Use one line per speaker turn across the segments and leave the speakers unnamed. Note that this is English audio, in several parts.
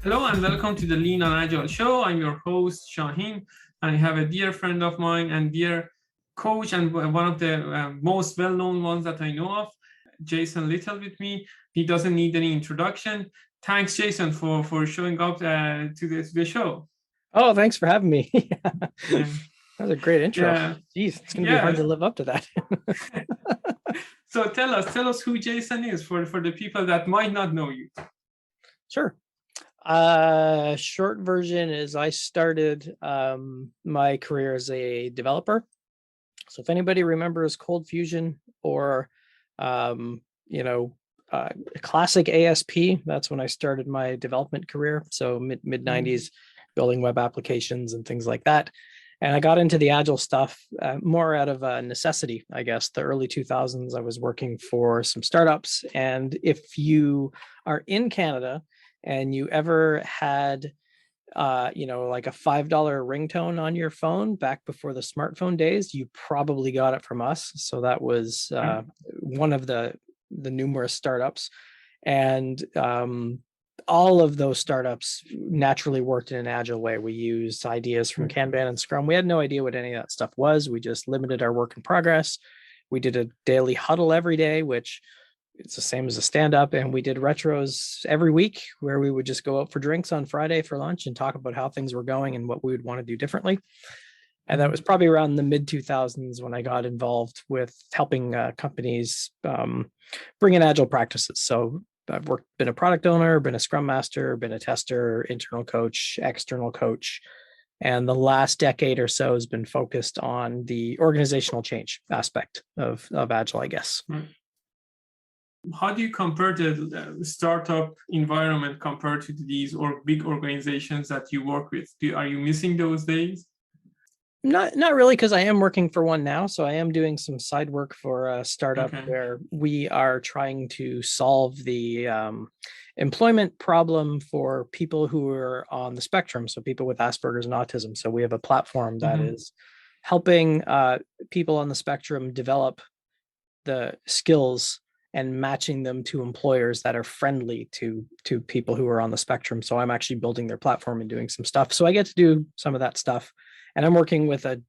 Hello and welcome to the Lean and Agile show. I'm your host, Shahin, and I have a dear friend of mine and dear coach and one of the most well-known ones that I know of, Jason Little with me. He doesn't need any introduction. Thanks, Jason, for showing up to the show.
Oh, thanks for having me.
Yeah.
That was a great intro.
Yeah.
Jeez, it's going to be hard to live up to that.
So tell us who Jason is for the people that might not know you.
Sure. Short version is I started my career as a developer. So if anybody remembers Cold Fusion or classic ASP, that's when I started my development career. So mid 90s, building web applications and things like that. And I got into the Agile stuff more out of necessity, I guess. The early 2000s, I was working for some startups. And if you are in Canada and you ever had, like a $5 ringtone on your phone back before the smartphone days, you probably got it from us. So that was one of the numerous startups. And all of those startups naturally worked in an agile way. We used ideas from Kanban and Scrum. We had no idea what any of that stuff was. We just limited our work in progress. We did a daily huddle every day, which it's the same as a stand-up. And we did retros every week where we would just go out for drinks on Friday for lunch and talk about how things were going and what we would want to do differently. And that was probably around the mid 2000s when I got involved with helping companies bring in agile practices. So I've been a product owner, been a scrum master, been a tester, internal coach, external coach. And the last decade or so has been focused on the organizational change aspect of agile, I guess.
How do you compare the startup environment compared to these big organizations that you work with? Are you missing those days?
Not really, because I am working for one now. So I am doing some side work for a startup where we are trying to solve the employment problem for people who are on the spectrum. So people with Asperger's and autism. So we have a platform that is helping people on the spectrum develop the skills and matching them to employers that are friendly to people who are on the spectrum. So I'm actually building their platform and doing some stuff. So I get to do some of that stuff. And I'm working with a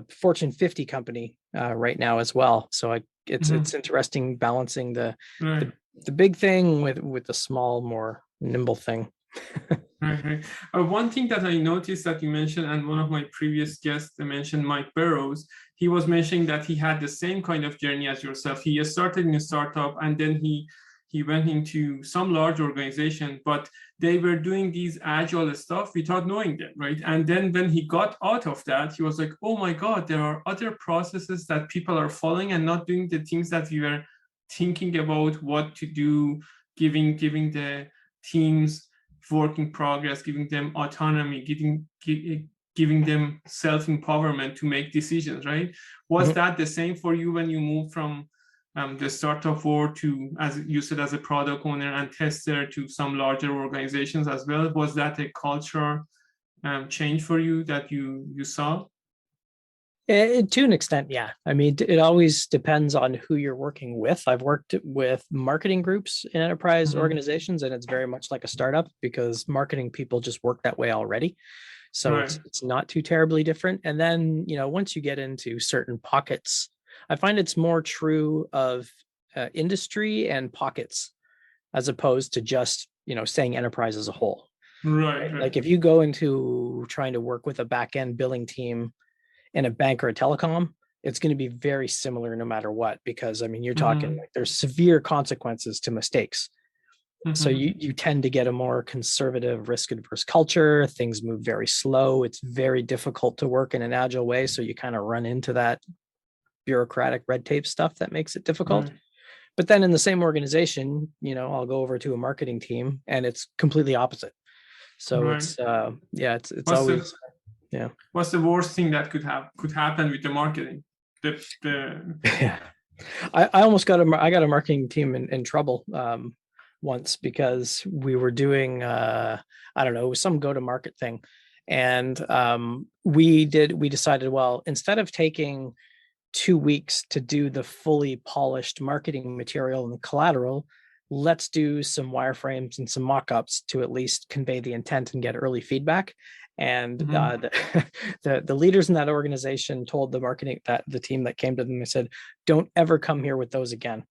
Fortune 50 company right now as well. So it's interesting balancing the big thing with the small, more nimble thing.
Right. One thing that I noticed that you mentioned, and one of my previous guests mentioned, Mike Burrows, he was mentioning that he had the same kind of journey as yourself. He started in a startup and then he went into some large organization, but they were doing these agile stuff without knowing them, right? And then when he got out of that, he was like, oh my God, there are other processes that people are following and not doing the things that we were thinking about what to do, giving the teams work in progress, giving them autonomy, giving them self-empowerment to make decisions, right? Was that the same for you when you moved from the startup world to, as you said, as a product owner and tester to some larger organizations as well? Was that a culture change for you that you saw?
To an extent, yeah. I mean, it always depends on who you're working with. I've worked with marketing groups in enterprise organizations, and it's very much like a startup because marketing people just work that way already. So it's not too terribly different. And then, once you get into certain pockets, I find it's more true of industry and pockets as opposed to just, saying enterprise as a whole.
Right.
Like if you go into trying to work with a back-end billing team in a bank or a telecom, it's going to be very similar no matter what, because I mean, you're talking like there's severe consequences to mistakes. So you tend to get a more conservative, risk-averse culture. Things move very slow. It's very difficult to work in an agile way. So you kind of run into that bureaucratic red tape stuff that makes it difficult. But then in the same organization, I'll go over to a marketing team and it's completely opposite. So it's always
What's the worst thing that could happen with the marketing?
Yeah, I almost got a marketing team in trouble once because we were doing it was some go-to-market thing, and we decided, well, instead of taking 2 weeks to do the fully polished marketing material and the collateral, let's do some wireframes and some mock-ups to at least convey the intent and get early feedback. And the leaders in that organization told the marketing, that the team that came to them, they said, don't ever come here with those again.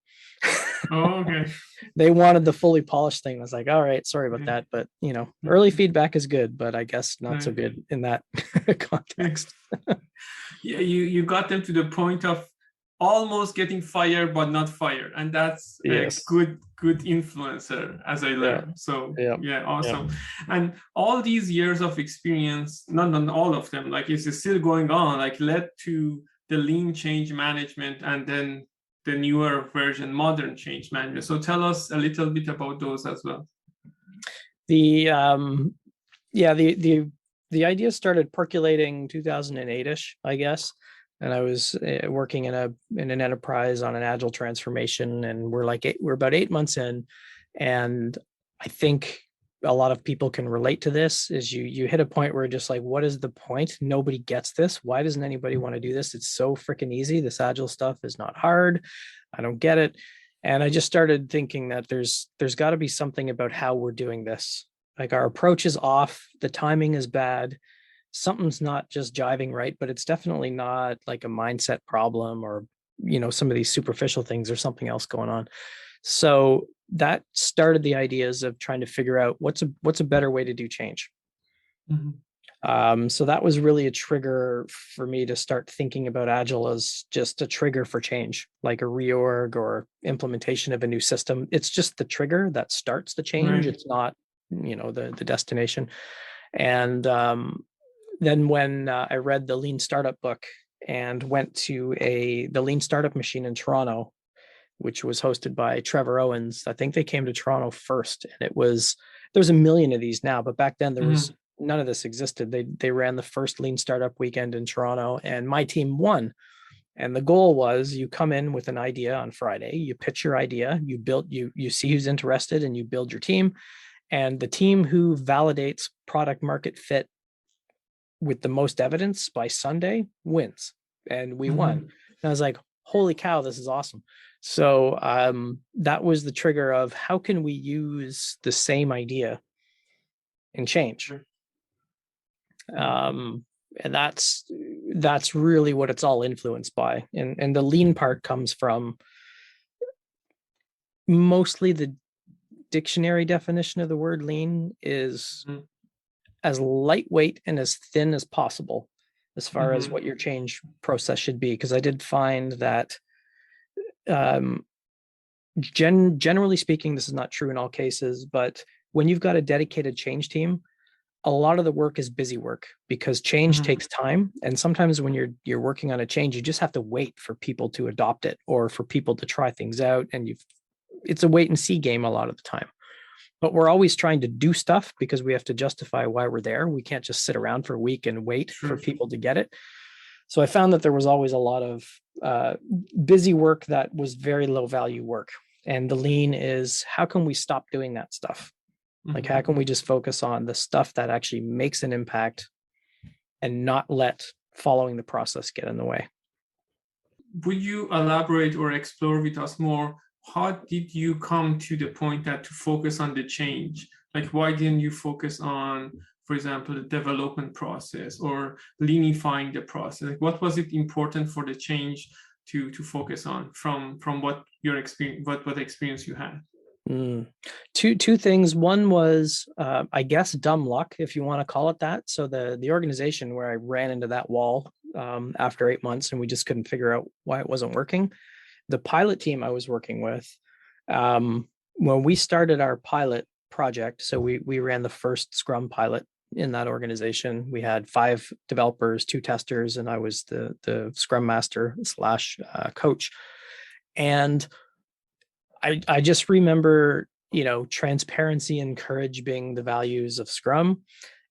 Oh, okay.
They wanted the fully polished thing. I was like, all right, sorry about that. But, you know, early feedback is good, but I guess not so good in that context.
Yeah, you got them to the point of almost getting fired, but not fired. And that's
Yes.
a good influencer, as I learned. So yeah, awesome. And all these years of experience, not all of them, like it's still going on, like led to the lean change management and then the newer version, modern change management. So tell us a little bit about those as well.
The idea started percolating 2008-ish, I guess. And I was working in an enterprise on an agile transformation, and we're about 8 months in, and I think a lot of people can relate to this. Is you hit a point where just like, what is the point? Nobody gets this. Why doesn't anybody want to do this? It's so freaking easy. This agile stuff is not hard. I don't get it. And I just started thinking that there's got to be something about how we're doing this. Like our approach is off. The timing is bad. Something's not just jiving right, but it's definitely not like a mindset problem or, you know, some of these superficial things or something else going on. So that started the ideas of trying to figure out what's a better way to do change. So that was really a trigger for me to start thinking about Agile as just a trigger for change, like a reorg or implementation of a new system. It's just the trigger that starts the change. Right. It's not, you know, the destination. And then when I read the Lean Startup book and went to the Lean Startup Machine in Toronto, which was hosted by Trevor Owens. I think they came to Toronto first, and there's a million of these now, but back then there was none of this existed. They ran the first Lean Startup weekend in Toronto, and my team won. And the goal was you come in with an idea on Friday, you pitch your idea, you see who's interested, and you build your team. And the team who validates product market fit with the most evidence by Sunday wins. And we won. And I was like, holy cow, this is awesome. So that was the trigger of how can we use the same idea in change? And that's really what it's all influenced by. And the lean part comes from mostly the dictionary definition of the word lean is as lightweight and as thin as possible as far as what your change process should be. Because I did find that generally speaking, this is not true in all cases, but when you've got a dedicated change team, a lot of the work is busy work because change takes time. And sometimes when you're working on a change, you just have to wait for people to adopt it or for people to try things out. And it's a wait and see game a lot of the time. But we're always trying to do stuff because we have to justify why we're there. We can't just sit around for a week and wait for people to get it. So I found that there was always a lot of busy work that was very low value work. And the lean is, how can we stop doing that stuff? Like, how can we just focus on the stuff that actually makes an impact and not let following the process get in the way?
Would you elaborate or explore with us more? How did you come to the point that to focus on the change? Like, why didn't you focus on, for example, the development process or leanifying the process? Like, what was it important for the change to focus on from what your experience, what experience you had?
Two things. One was, I guess, dumb luck, if you want to call it that. So the organization where I ran into that wall after 8 months, and we just couldn't figure out why it wasn't working. The pilot team I was working with, when we started our pilot project, so we ran the first Scrum pilot in that organization. We had 5 developers, 2 testers, and I was the Scrum master / coach. And I just remember, you know, transparency and courage being the values of Scrum.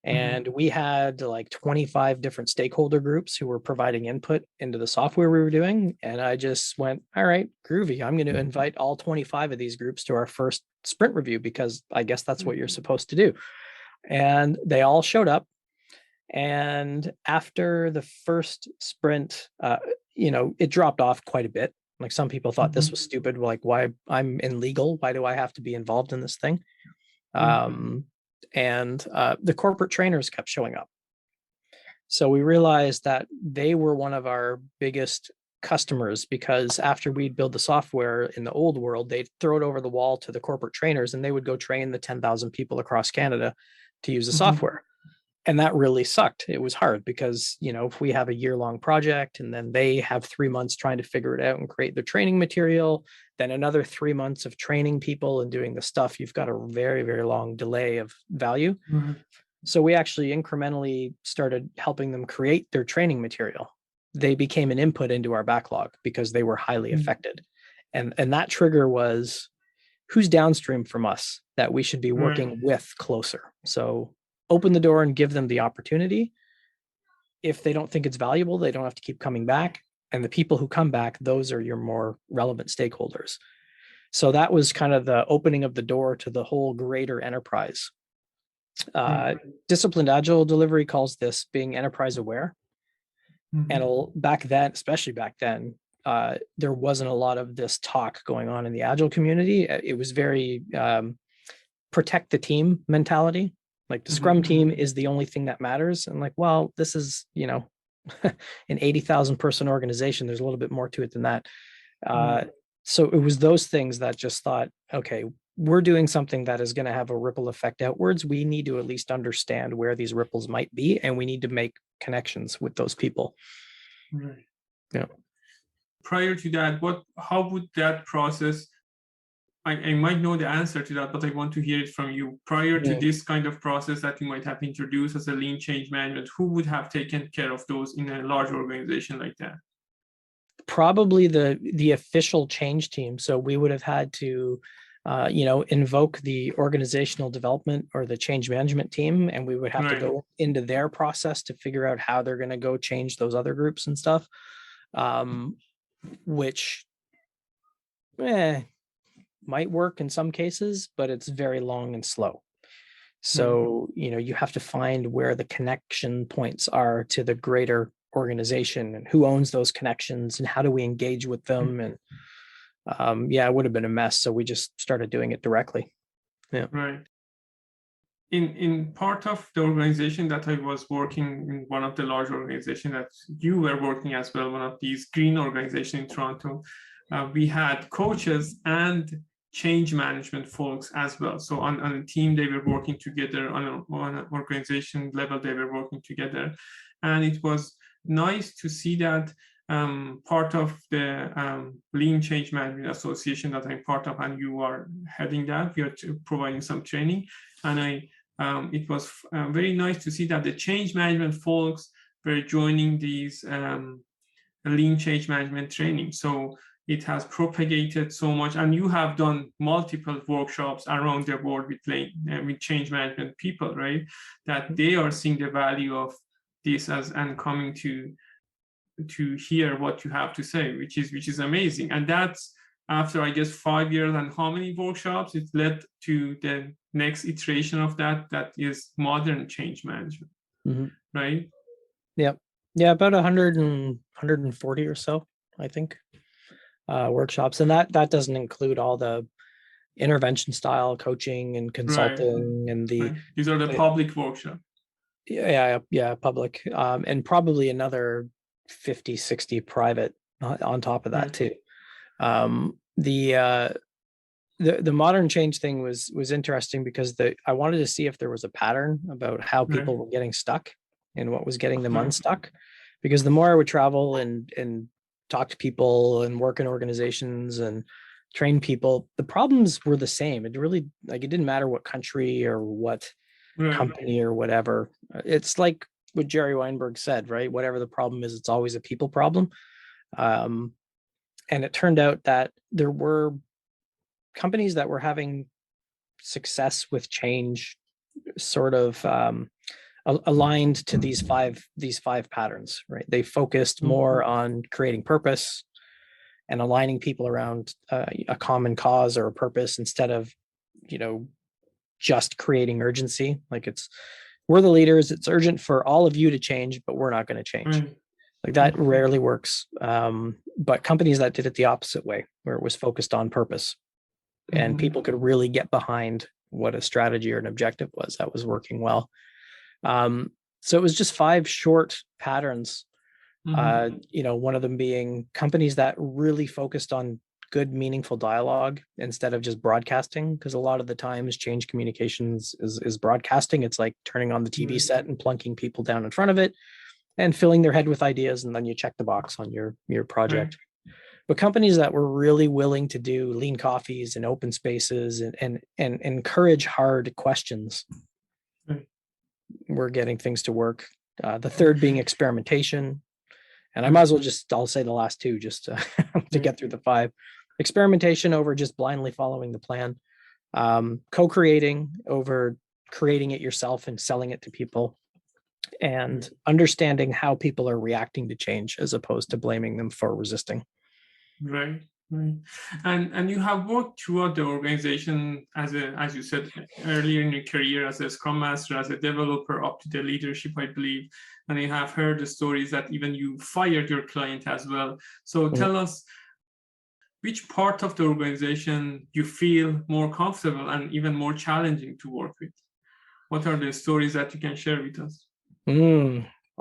And we had like 25 different stakeholder groups who were providing input into the software we were doing. And I just went, all right, groovy. I'm going to invite all 25 of these groups to our first sprint review because I guess that's what you're supposed to do. And they all showed up. And after the first sprint, you know, it dropped off quite a bit. Like some people thought this was stupid. Like, why I'm in legal? Why do I have to be involved in this thing? And the corporate trainers kept showing up. So we realized that they were one of our biggest customers, because after we'd build the software in the old world, they'd throw it over the wall to the corporate trainers and they would go train the 10,000 people across Canada to use the software. And that really sucked. It was hard because, you know, if we have a year-long project and then they have 3 months trying to figure it out and create the training material, then another 3 months of training people and doing the stuff, you've got a very, very long delay of value. So we actually incrementally started helping them create their training material. They became an input into our backlog because they were highly affected. And that trigger was, who's downstream from us that we should be working with closer? So open the door and give them the opportunity. If they don't think it's valuable, they don't have to keep coming back. And the people who come back, those are your more relevant stakeholders. So that was kind of the opening of the door to the whole greater enterprise. Disciplined Agile delivery calls this being enterprise aware. And back then, especially back then, there wasn't a lot of this talk going on in the Agile community. It was very protect the team mentality. Like the Scrum team is the only thing that matters. And like, well, this is, you know, an 80,000 person organization. There's a little bit more to it than that. So it was those things that just thought, okay, we're doing something that is going to have a ripple effect outwards. We need to at least understand where these ripples might be, and we need to make connections with those people. Yeah.
Prior to that, how would that process, I might know the answer to that, but I want to hear it from you. Prior to this kind of process that you might have introduced as a lean change management, who would have taken care of those in a large organization like that?
Probably the official change team. So we would have had to invoke the organizational development or the change management team, and we would have to go into their process to figure out how they're going to go change those other groups and stuff, which might work in some cases, but it's very long and slow. So, you have to find where the connection points are to the greater organization and who owns those connections and how do we engage with them. And it would have been a mess. So we just started doing it directly. Yeah.
Right. In part of the organization that I was working in, one of the large organizations that you were working as well, one of these green organizations in Toronto, we had coaches and change management folks as well. So on a team, they were working together, on an organization level, they were working together. And it was nice to see that part of the Lean Change Management Association that I'm part of, and you are heading that. We are providing some training, and it was very nice to see that the change management folks were joining these Lean Change Management training. So it has propagated so much, and you have done multiple workshops around the world with change management people, right? That they are seeing the value of this and coming to hear what you have to say, which is amazing. And that's after, I guess, 5 years and how many workshops, it led to the next iteration of that is modern change management, right?
Yeah, about 140 or so, I think, workshops, and that doesn't include all the intervention style coaching and consulting and
these are the public workshops.
Yeah, public, and probably another 50, 60 private on top of that too. The modern change thing was interesting because I wanted to see if there was a pattern about how people were getting stuck and what was getting them unstuck. Because the more I would travel and talk to people and work in organizations and train people, the problems were the same. It really, it didn't matter what country or what company or whatever. It's like what Jerry Weinberg said, right? Whatever the problem is, it's always a people problem. And it turned out that there were companies that were having success with change sort of aligned to these five patterns, right? They focused more on creating purpose and aligning people around a common cause or a purpose instead of, just creating urgency. Like we're the leaders. It's urgent for all of you to change, but we're not going to change. Like that rarely works. but companies that did it the opposite way, where it was focused on purpose and people could really get behind what a strategy or an objective was, that was working well. So it was just 5 short patterns. One of them being companies that really focused on good, meaningful dialogue instead of just broadcasting, because a lot of the times change communications is broadcasting. It's like turning on the TV set and plunking people down in front of it and filling their head with ideas, and then you check the box on your project. But companies that were really willing to do lean coffees and open spaces and encourage hard questions were getting things to work. The third being experimentation. And I might as well I'll say the last 2 just to get through the 5. Experimentation over just blindly following the plan. Co-creating over creating it yourself and selling it to people. And understanding how people are reacting to change as opposed to blaming them for resisting.
Right. And you have worked throughout the organization as you said earlier in your career, as a Scrum Master, as a developer, up to the leadership, I believe. And I have heard the stories that even you fired your client as well. So tell us, which part of the organization you feel more comfortable and even more challenging to work with? What are the stories that you can share with us?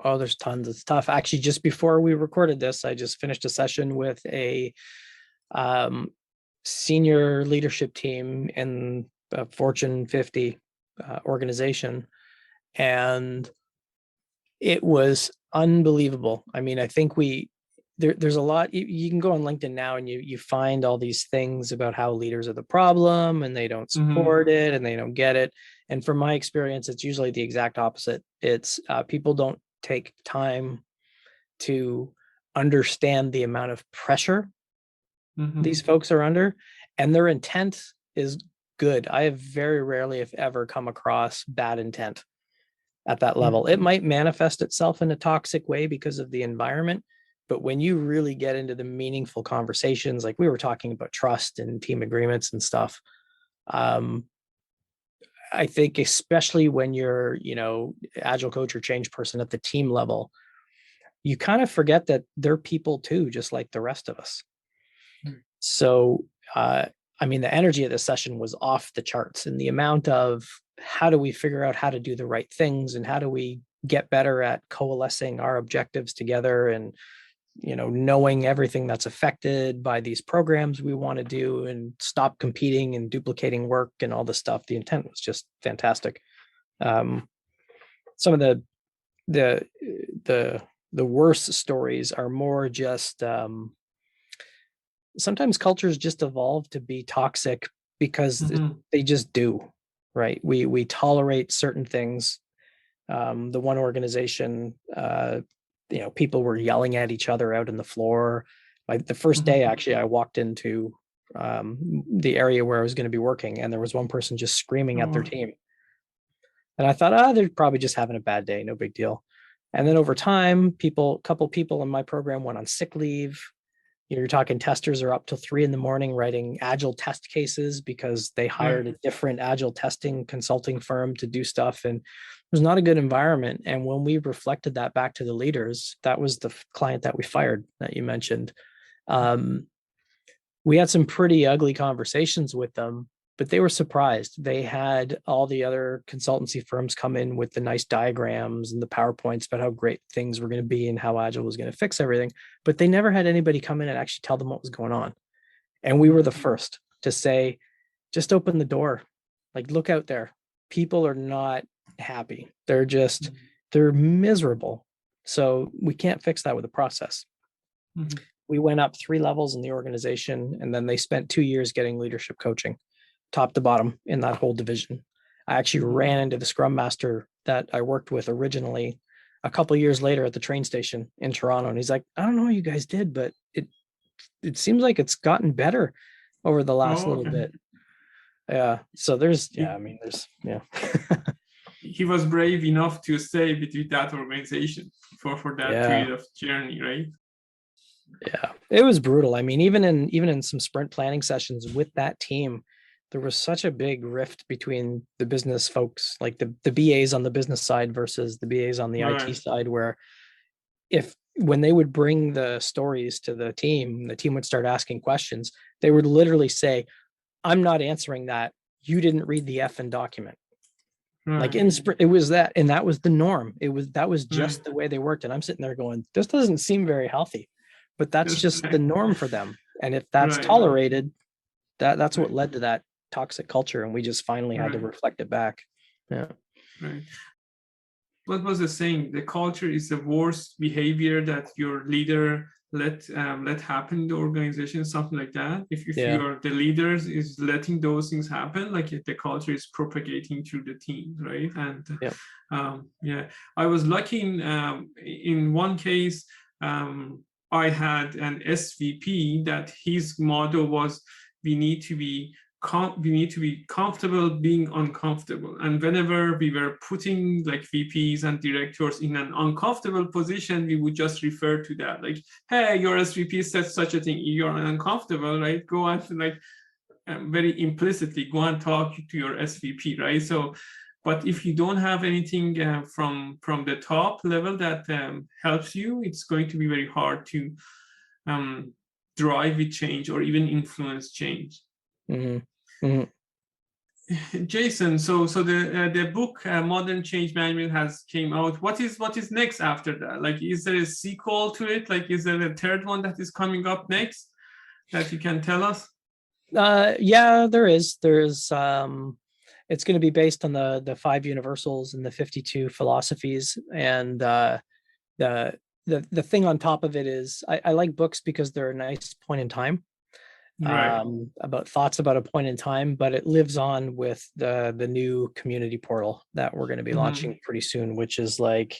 Oh, there's tons. It's tough. Actually, just before we recorded this, I just finished a session with a senior leadership team in a Fortune 50 organization. And it was unbelievable. I mean, I think there's a lot. You can go on LinkedIn now and you find all these things about how leaders are the problem and they don't support it and they don't get it. And from my experience, it's usually the exact opposite. It's people don't take time to understand the amount of pressure these folks are under, and their intent is good. I have very rarely, if ever, come across bad intent at that level. It might manifest itself in a toxic way because of the environment, but when you really get into the meaningful conversations, like we were talking about trust and team agreements and stuff, I think especially when you're, agile coach or change person at the team level, you kind of forget that they're people too, just like the rest of us. So, the energy of this session was off the charts, and the amount of how do we figure out how to do the right things and how do we get better at coalescing our objectives together and, knowing everything that's affected by these programs we want to do and stop competing and duplicating work and all this stuff. The intent was just fantastic. Some of the worst stories are more just, sometimes cultures just evolve to be toxic because they just do, right? We tolerate certain things. The one organization, people were yelling at each other out in the floor. Like the first day, actually, I walked into the area where I was going to be working, and there was one person just screaming at their team. And I thought, they're probably just having a bad day, no big deal. And then over time, a couple people in my program went on sick leave. You're talking testers are up till 3 a.m. writing agile test cases because they hired a different agile testing consulting firm to do stuff. And it was not a good environment. And when we reflected that back to the leaders, that was the client that we fired that you mentioned. We had some pretty ugly conversations with them, but they were surprised. They had all the other consultancy firms come in with the nice diagrams and the PowerPoints about how great things were going to be and how Agile was going to fix everything. But they never had anybody come in and actually tell them what was going on. And we were the first to say, just open the door. Like, look out there. People are not happy. They're miserable. So we can't fix that with a process. We went up 3 levels in the organization, and then they spent 2 years getting leadership coaching, top to bottom in that whole division. I actually ran into the Scrum Master that I worked with originally a couple of years later at the train station in Toronto. And he's like, I don't know what you guys did, but it seems like it's gotten better over the last little bit. Yeah. So
He was brave enough to stay with that organization for that period of journey, right?
Yeah, it was brutal. I mean, even in some sprint planning sessions with that team, there was such a big rift between the business folks, like the BAs on the business side versus the BAs on the IT side, where if when they would bring the stories to the team would start asking questions. They would literally say, I'm not answering that. You didn't read the effing document. Like in it was that, and that was the norm. That was just the way they worked. And I'm sitting there going, this doesn't seem very healthy, but that's just the norm for them. And if that's tolerated, that's what led to that toxic culture. And we just finally had to reflect it back. Yeah.
Right. What was the saying? The culture is the worst behavior that your leader let happen in the organization, something like that. If you are the leaders is letting those things happen, like if the culture is propagating through the team, right? And I was lucky in one case. I had an SVP that his motto was, we need to be comfortable being uncomfortable. And whenever we were putting like VPs and directors in an uncomfortable position, we would just refer to that, like, hey, your SVP said such a thing, you're uncomfortable, right? Go on to like very implicitly go and talk to your SVP, right? So, but if you don't have anything from the top level that helps you, it's going to be very hard to drive with change or even influence change.
Mm-hmm. Mm-hmm.
Jason, so the book Modern Change Management has came out. What is next after that? Like, is there a sequel to it? Like, is there a third one that is coming up next that you can tell us?
Yeah, there is. There's it's going to be based on the 5 universals and the 52 philosophies. And the thing on top of it is I like books because they're a nice point in time.
Right.
About thoughts about a point in time, but it lives on with the new community portal that we're going to be launching pretty soon, which is like,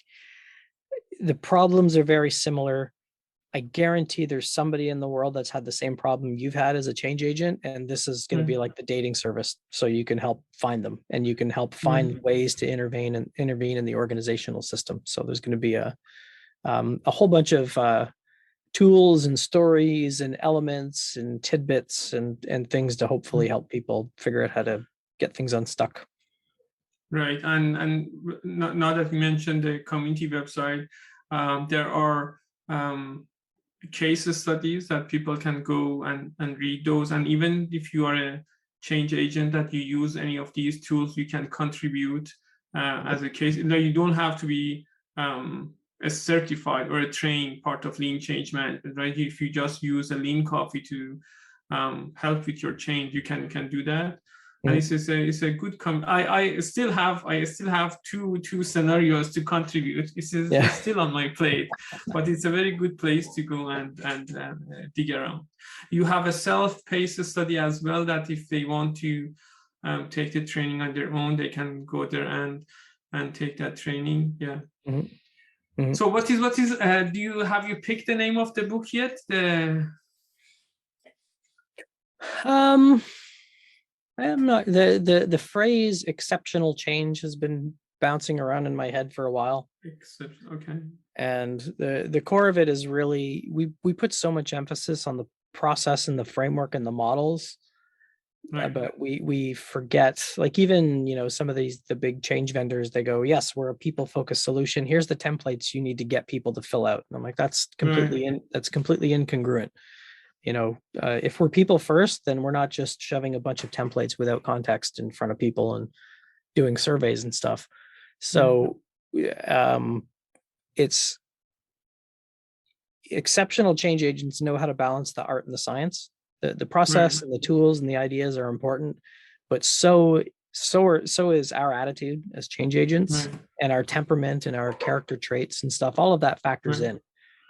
the problems are very similar. I guarantee there's somebody in the world that's had the same problem you've had as a change agent, and this is going to be like the dating service. So you can help find them, and you can help find ways to intervene in the organizational system. So there's going to be a whole bunch of tools and stories and elements and tidbits and things to hopefully help people figure out how to get things unstuck.
Right. And now that you mentioned the community website, there are case studies that people can go and read those. And even if you are a change agent that you use any of these tools, you can contribute as a case. You don't have to be a certified or a trained part of lean change management, right? If you just use a lean coffee to help with your change, you can do that. And it's a good I still have two scenarios to contribute. It's still on my plate, but it's a very good place to go and dig around. You have a self-paced study as well, that if they want to take the training on their own, they can go there and take that training. Yeah. So what is have you picked the name of the book yet?
I am not. The phrase exceptional change has been bouncing around in my head for a while.
Okay.
And the core of it is really, we put so much emphasis on the process and the framework and the models, but we forget, like, even some of the big change vendors, they go, yes, we're a people focused solution, here's the templates you need to get people to fill out. And I'm like, that's completely incongruent. If we're people first, then we're not just shoving a bunch of templates without context in front of people and doing surveys and stuff. So it's exceptional change agents know how to balance the art and the science. The process and the tools and the ideas are important, but so is our attitude as change agents, and our temperament and our character traits and stuff. All of that factors in.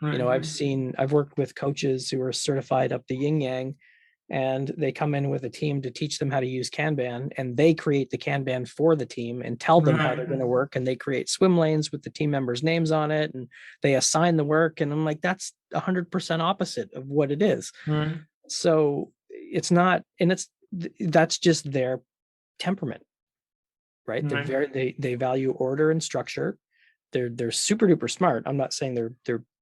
I've worked with coaches who are certified up the yin yang, and they come in with a team to teach them how to use Kanban, and they create the Kanban for the team and tell them how they're going to work. And they create swim lanes with the team members' names on it, and they assign the work. And I'm like, that's 100% opposite of what it is. So it's not, and that's just their temperament, right? They value order and structure. They're super duper smart. I'm not saying they're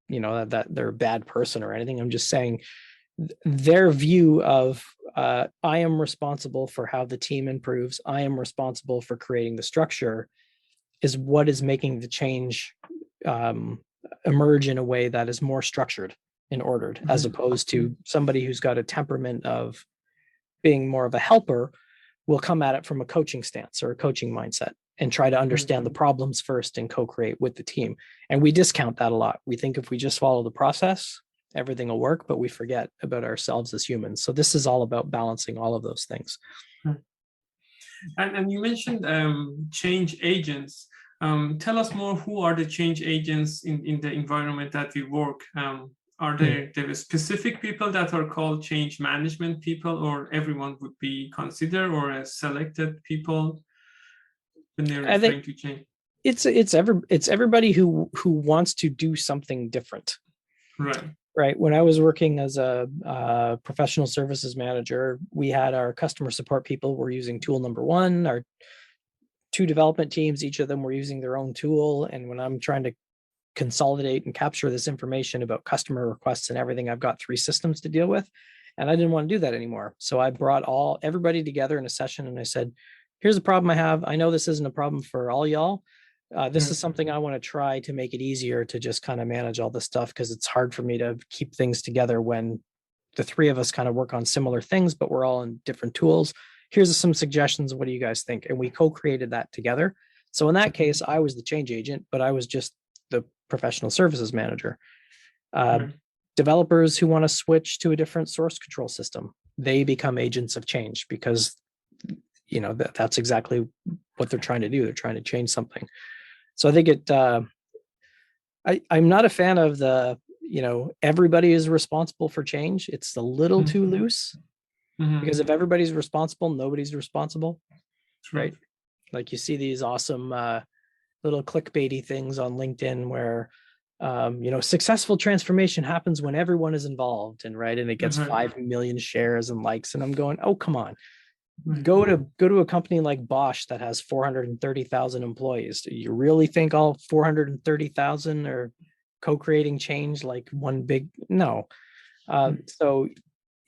that they're a bad person or anything. I'm just saying their view of I am responsible for how the team improves, I am responsible for creating the structure, is what is making the change emerge in a way that is more structured and ordered, as opposed to somebody who's got a temperament of being more of a helper will come at it from a coaching stance or a coaching mindset and try to understand the problems first and co-create with the team. And we discount that a lot. We think if we just follow the process, everything will work, but we forget about ourselves as humans. So this is all about balancing all of those things.
And you mentioned change agents. Tell us more, who are the change agents in the environment that we work? Are there specific people that are called change management people, or everyone would be considered, or a selected people when they're referring to change?
It's everybody who wants to do something different. Right. When I was working as a professional services manager, we had our customer support people were using tool number one, our 2 development teams, each of them were using their own tool. And when I'm trying to consolidate and capture this information about customer requests and everything, I've got 3 systems to deal with, and I didn't want to do that anymore. So I brought everybody together in a session, and I said, here's the problem I have. I know this isn't a problem for all y'all. This is something I want to try to make it easier to just kind of manage all this stuff, because it's hard for me to keep things together when the 3 of us kind of work on similar things, but we're all in different tools. Here's some suggestions. What do you guys think? And we co-created that together. So in that case, I was the change agent, but I was just the professional services manager. Developers who want to switch to a different source control system, they become agents of change, because that's exactly what they're trying to do. They're trying to change something. So I think I'm not a fan of the, everybody is responsible for change. It's a little too loose, because if everybody's responsible, nobody's responsible, right? Like you see these awesome little clickbaity things on LinkedIn where, successful transformation happens when everyone is involved, and it gets 5 million shares and likes. And I'm going, oh, come on. Go to a company like Bosch that has 430,000 employees. Do you really think all 430,000 are co-creating change like one big? No. So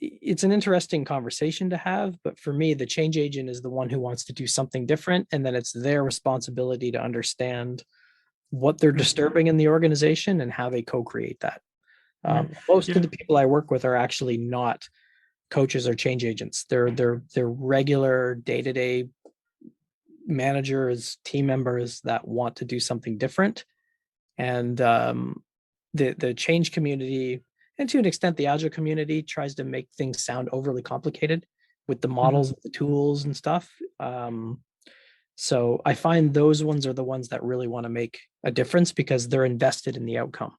it's an interesting conversation to have, but for me, the change agent is the one who wants to do something different, and then it's their responsibility to understand what they're disturbing in the organization and how they co-create that. Most of the people I work with are actually not coaches or change agents. They're regular day-to-day managers, team members that want to do something different. And the change community, and to an extent the agile community, tries to make things sound overly complicated with the models, the tools and stuff. So I find those ones are the ones that really want to make a difference, because they're invested in the outcome.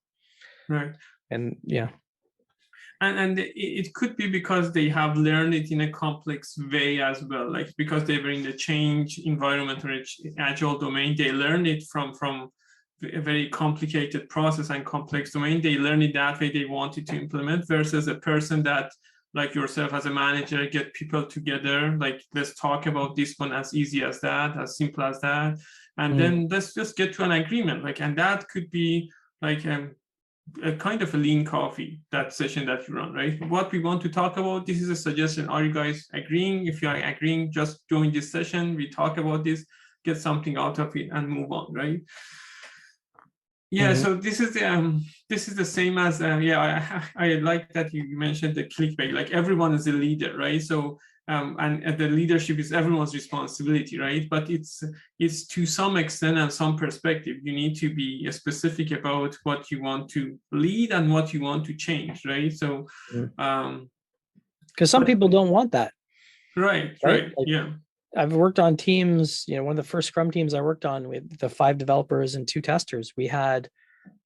Right.
And
and it could be because they have learned it in a complex way as well, like because they were in the change environment or agile domain, they learned it from a very complicated process and complex domain. They learn it that way, they wanted to implement, versus a person that, like yourself as a manager, get people together, like, let's talk about this one, as easy as that, as simple as that, and then let's just get to an agreement. And that could be like a kind of a lean coffee, that session that you run, right? What we want to talk about, this is a suggestion. Are you guys agreeing? If you are agreeing, just join this session. We talk about this, get something out of it, and move on, right? So this is the same as I like that you mentioned the clickbait. Like, everyone is a leader, right? So and the leadership is everyone's responsibility, right? But it's to some extent and some perspective, you need to be specific about what you want to lead and what you want to change, right? So
because some people don't want that,
right?
I've worked on teams, one of the first Scrum teams I worked on with the 5 developers and 2 testers. We had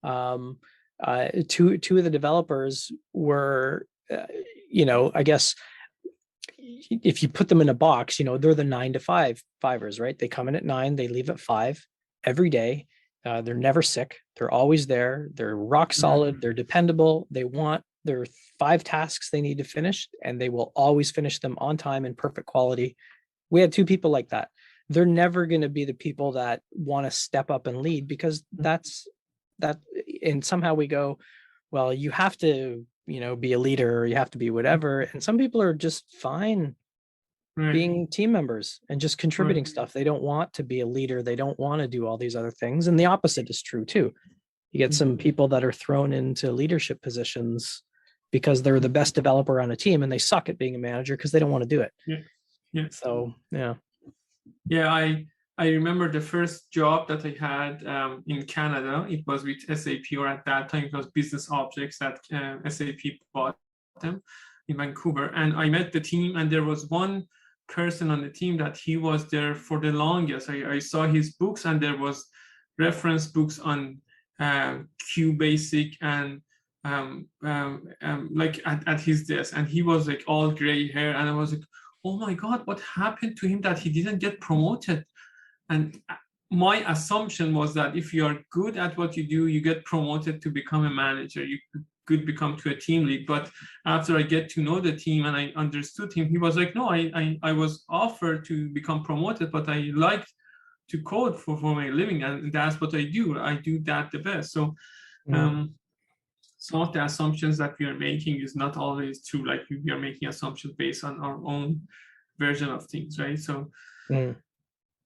two of the developers were, I guess if you put them in a box, they're the 9 to 5ers, right? They come in at 9, they leave at 5 every day. They're never sick. They're always there. They're rock solid. They're dependable. There are 5 tasks they need to finish, and they will always finish them on time in perfect quality. We had 2 people like that. They're never going to be the people that want to step up and lead, because that's that. And somehow we go, well, you have to, be a leader, or you have to be whatever. And some people are just fine being team members and just contributing stuff. They don't want to be a leader. They don't want to do all these other things. And the opposite is true too. You get some people that are thrown into leadership positions because they're the best developer on a team and they suck at being a manager because they don't want to do it.
Yeah.
So, yeah.
Yeah, I remember the first job that I had in Canada. It was with SAP, or at that time it was Business Objects that SAP bought them in Vancouver. And I met the team, and there was one person on the team that he was there for the longest. I saw his books, and there was reference books on QBasic and like at his desk, and he was like all gray hair, and I was like, oh my God, what happened to him that he didn't get promoted? And my assumption was that if you are good at what you do, you get promoted to become a manager. You could become to a team lead. But after I get to know the team and I understood him, he was like, no, I was offered to become promoted, but I liked to code for my living, and that's what I do. I do that the best. So some of the assumptions that we are making is not always true. Like we are making assumptions based on our own version of things, right? So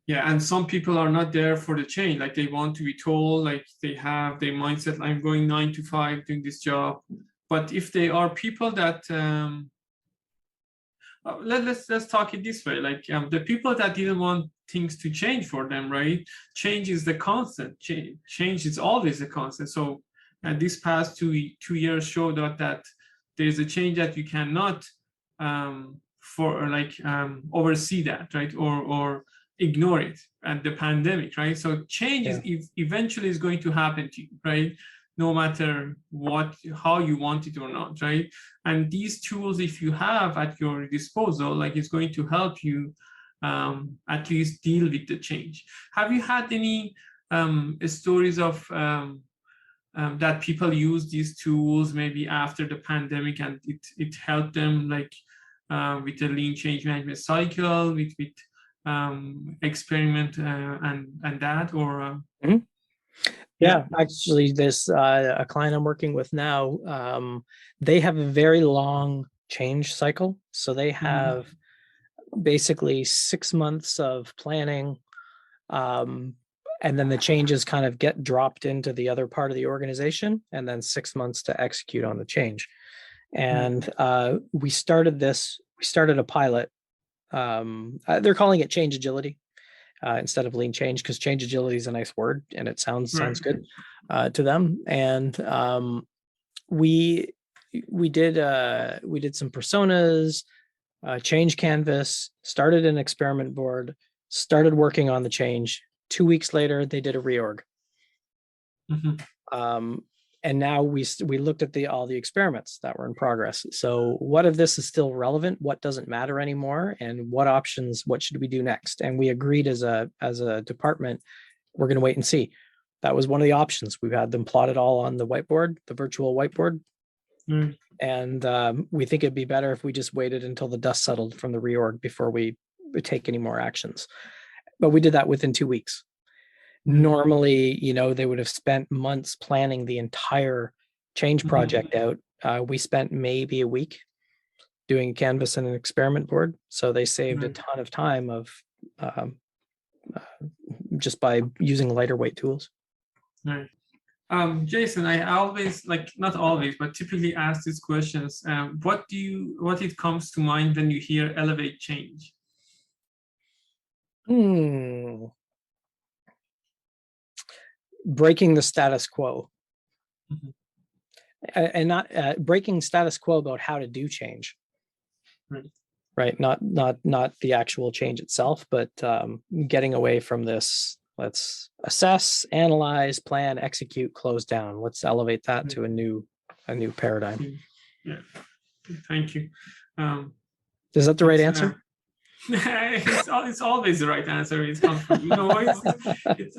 yeah, and some people are not there for the change. Like they want to be told, like they have their mindset, I'm going 9 to 5 doing this job. But if they are people that let's talk it this way, like the people that didn't want things to change for them, right? Change is the constant. Change is always a constant. So this past two years showed that there's a change that you cannot oversee that, right? Or ignore it, and the pandemic, right? So change is eventually is going to happen to you, right? No matter how you want it or not, right? And these tools, if you have at your disposal, like it's going to help you at least deal with the change. Have you had any stories of that people use these tools maybe after the pandemic and it helped them, like with the lean change management cycle, with experiment and that, or
yeah, actually this a client I'm working with now, they have a very long change cycle. So they have basically 6 months of planning, and then the changes kind of get dropped into the other part of the organization, and then 6 months to execute on the change. And we started a pilot. They're calling it change agility instead of lean change, because change agility is a nice word and it sounds good to them. And we did some personas, change canvas, started an experiment board, started working on the change. 2 weeks later, they did a reorg. And now we looked at all the experiments that were in progress. So what of this is still relevant? What doesn't matter anymore? And what should we do next? And we agreed as a department, we're going to wait and see. That was one of the options. We've had them plotted all on the whiteboard, the virtual whiteboard. And we think it'd be better if we just waited until the dust settled from the reorg before we take any more actions. But we did that within 2 weeks. Normally, they would have spent months planning the entire change project out. We spent maybe a week doing a canvas and an experiment board. So they saved a ton of time of just by using lighter weight tools.
Right. Jason, I always, like, not always, but typically ask these questions. What it comes to mind when you hear elevate change?
Breaking the status quo. And not breaking status quo about how to do change. Right. Not the actual change itself, but getting away from this. Let's assess, analyze, plan, execute, close down. Let's elevate that to a new paradigm.
Yeah. Thank you.
Is that the right answer?
It's always the right answer. It comes from,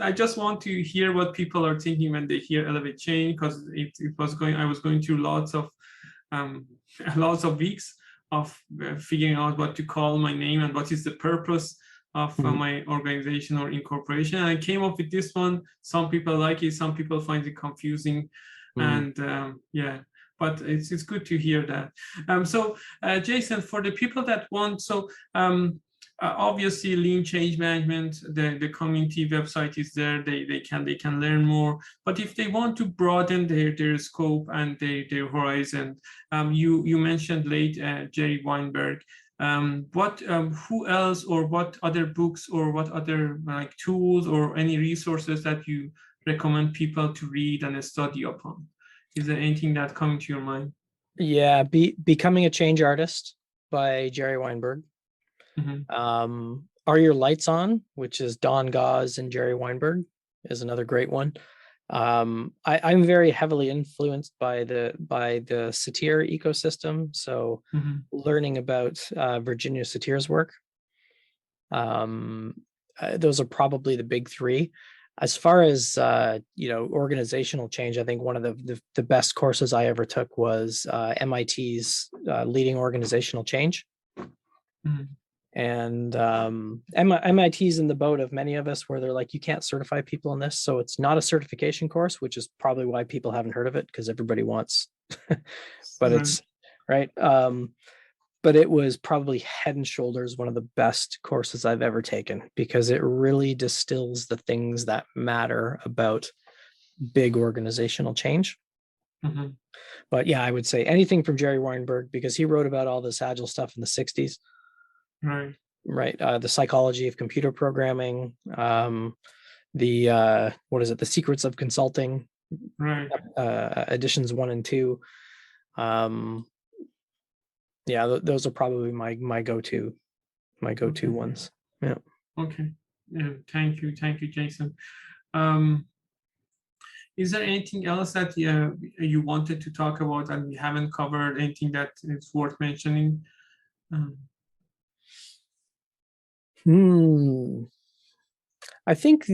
I just want to hear what people are thinking when they hear elevate change, because I was going through lots of weeks of figuring out what to call my name and what is the purpose of my organization or incorporation. And I came up with this one. Some people like it, some people find it confusing, and but it's good to hear that. So Jason, for the people that want, obviously lean change management, the community website is there, they can learn more. But if they want to broaden their scope and their horizon, you mentioned late Jerry Weinberg. Who else, or what other books, or what other like tools or any resources that you recommend people to read and study upon? Is there anything that comes to your mind?
Yeah, Becoming a Change Artist by Jerry Weinberg. Are Your Lights On, which is Don Gause and Jerry Weinberg, is another great one. I'm very heavily influenced by the Satir ecosystem. So learning about Virginia Satir's work. Those are probably the big three. As far as organizational change, I think one of the best courses I ever took was MIT's Leading Organizational Change. And MIT's in the boat of many of us where they're like, you can't certify people in this. So it's not a certification course, which is probably why people haven't heard of it, because everybody wants, but it's right. But it was probably head and shoulders one of the best courses I've ever taken, because it really distills the things that matter about big organizational change. But yeah, I would say anything from Jerry Weinberg, because he wrote about all this agile stuff in the 60s. Right. The psychology of computer programming, the Secrets of Consulting, editions 1 and 2. Yeah, those are probably my go-to ones. Yeah.
Okay. Thank you, Jason. Is there anything else that you wanted to talk about and we haven't covered? Anything that is worth mentioning?
I think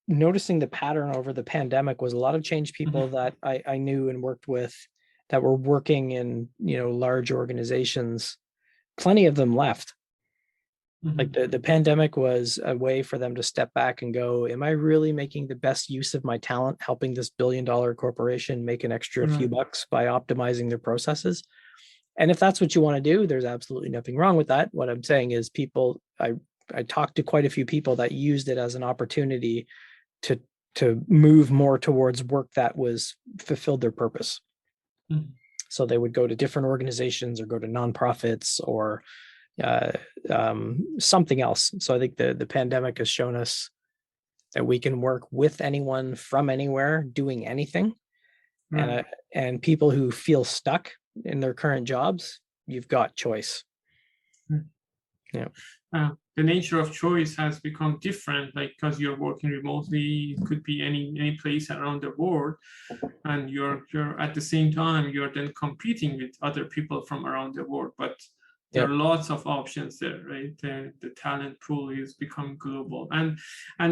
noticing the pattern over the pandemic was a lot of change people that I knew and worked with that were working in, large organizations. Plenty of them left. Like the pandemic was a way for them to step back and go, am I really making the best use of my talent, helping this billion-dollar corporation make an extra few bucks by optimizing their processes? And if that's what you want to do, there's absolutely nothing wrong with that. What I'm saying is I talked to quite a few people that used it as an opportunity to move more towards work that fulfilled their purpose. So they would go to different organizations or go to nonprofits or something else. So I think the pandemic has shown us that we can work with anyone from anywhere doing anything. And people who feel stuck in their current jobs, you've got choice. Yeah.
The nature of choice has become different, like because you're working remotely, it could be any place around the world, and you're at the same time you're then competing with other people from around the world. But there are lots of options there, right? The talent pool is becoming global, and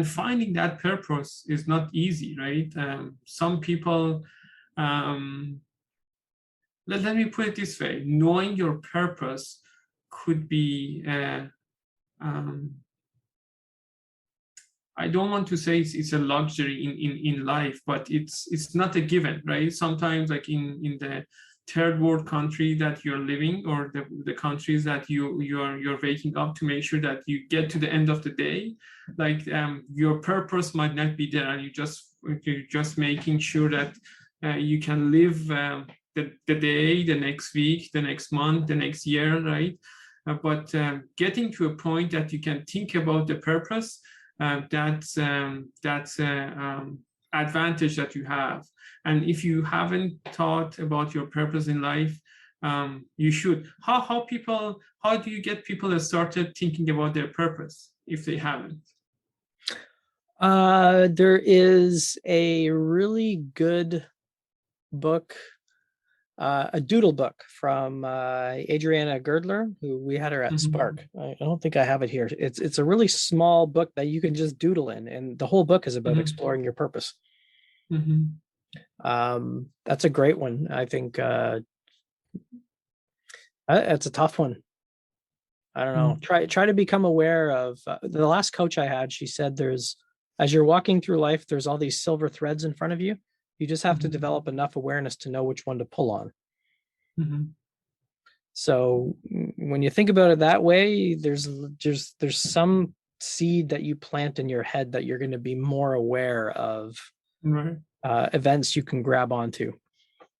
finding that purpose is not easy, right? Some people, let me put it this way: knowing your purpose could be. I don't want to say it's a luxury in life, but it's not a given, right? Sometimes, like in the third world country that you're living, or the countries that you're waking up to make sure that you get to the end of the day, like your purpose might not be there, and you're just making sure that you can live the day, the next week, the next month, the next year, right? But getting to a point that you can think about the purpose, that's advantage that you have. And if you haven't thought about your purpose in life, you should. How do you get people that started thinking about their purpose if they haven't?
There is a really good book, a doodle book from Adriana Girdler, who we had her at Spark. I don't think I have it here. It's a really small book that you can just doodle in, and the whole book is about exploring your purpose. That's a great one. I think that's a tough one. I don't know. Try to become aware of the last coach I had. She said as you're walking through life, there's all these silver threads in front of you. You just have to develop enough awareness to know which one to pull on. So when you think about it that way, there's some seed that you plant in your head that you're going to be more aware of
Right.
Events you can grab onto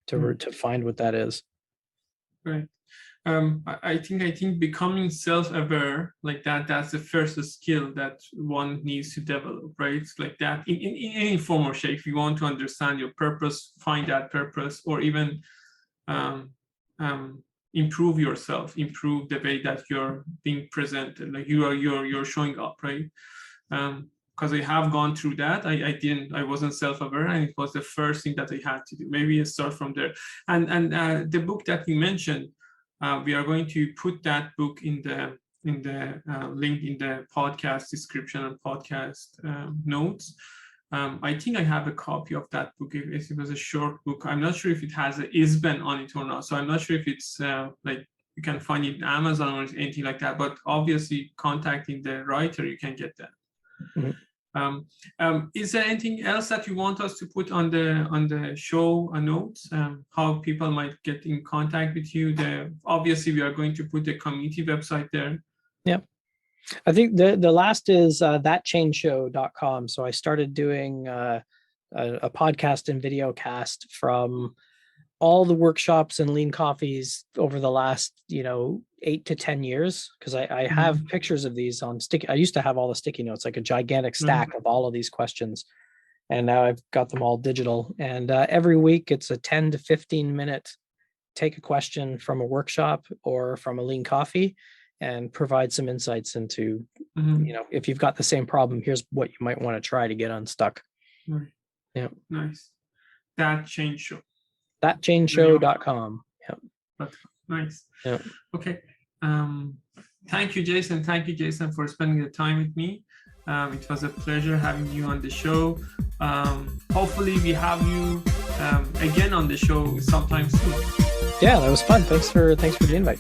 to find what that is.
Right. I think becoming self-aware like that's the first skill that one needs to develop, right? Like that in any form or shape. If you want to understand your purpose, find that purpose, or even improve yourself, improve the way that you're being presented, like you're showing up, right? Because I have gone through that. I wasn't self-aware, and it was the first thing that I had to do. Maybe I start from there. And the book that you mentioned, we are going to put that book in the link in the podcast description and podcast notes. I think I have a copy of that book. It was a short book. I'm not sure if it has an ISBN on it or not. So I'm not sure if it's like you can find it in Amazon or anything like that. But obviously, contacting the writer, you can get that. Is there anything else that you want us to put on the show notes? How people might get in contact with you? Obviously, we are going to put the community website there.
Yeah. I think the last is thatchangeshow.com. So I started doing a podcast and video cast from all the workshops and lean coffees over the last 8 to 10 years, because I have pictures of these on sticky. I used to have all the sticky notes, like a gigantic stack of all of these questions, and now I've got them all digital. And every week it's a 10 to 15 minute take a question from a workshop or from a lean coffee and provide some insights into if you've got the same problem, here's what you might want to try to get unstuck. Yeah.
Nice. That Change Show.
Thatchangeshow.com.
Yeah. Nice.
Yeah.
Okay. Thank you, Jason. Thank you, Jason, for spending the time with me. It was a pleasure having you on the show. Hopefully we have you again on the show sometime soon.
Yeah, that was fun. Thanks for the invite.